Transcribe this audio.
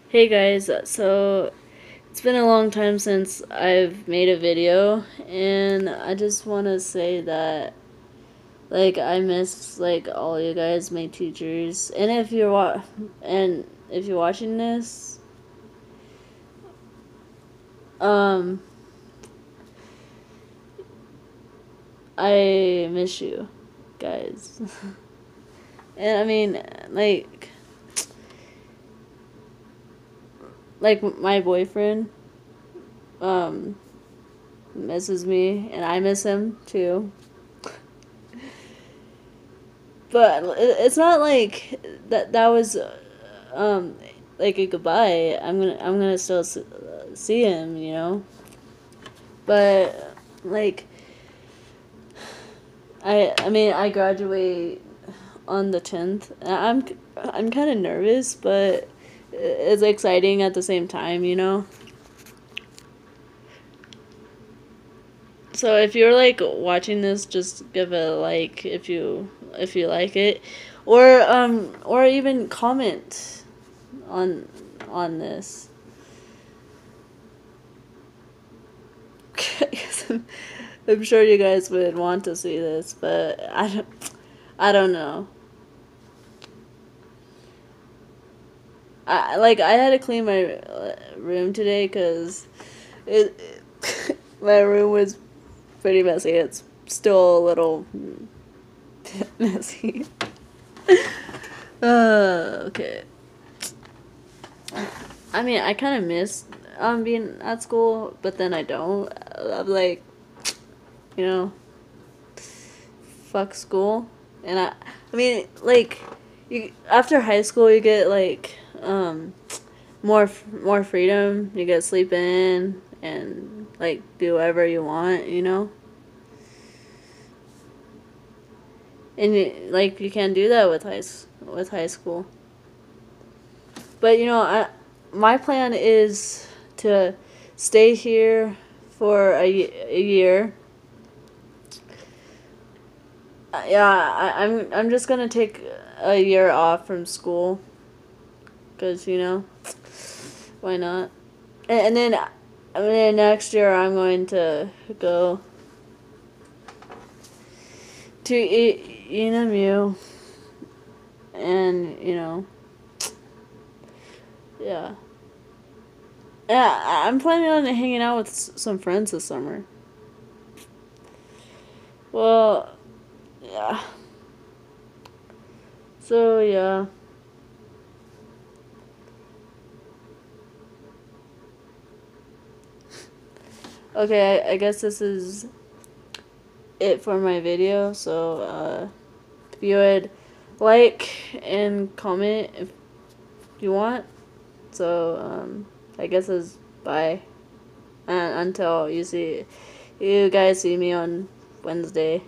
Hey guys, so it's been a long time since I've made a video, and I just want to say that I miss all you guys, my teachers, and if you're watching this, um, I miss you guys, and I mean like my boyfriend um misses me, and I miss him too. But it's not like that was um like a goodbye. I'm gonna still see him, but like I mean I graduate on the 10th. I'm kind of nervous, but it's exciting at the same time. So if you're watching this, just give a like if you like it, or even comment on this. I'm sure you guys would want to see this, but I don't know. I had to clean my room today because it my room was pretty messy. It's still a little messy. Okay. I mean, I kind of miss being at school, but then I don't. I'm like, you know, fuck school, and I mean, you after high school, you get more freedom. You get to sleep in and do whatever you want. And you can't do that with high school. But my plan is to stay here for a year. Yeah, I'm just gonna take a year off from school, cause why not? And then next year I'm going to go to ENMU, and yeah. Yeah, I'm planning on hanging out with some friends this summer. Well, yeah. So, yeah. Okay, I guess this is it for my video. So, if you would like and comment if you want. So, I guess it's bye. And until you guys see me on Wednesday.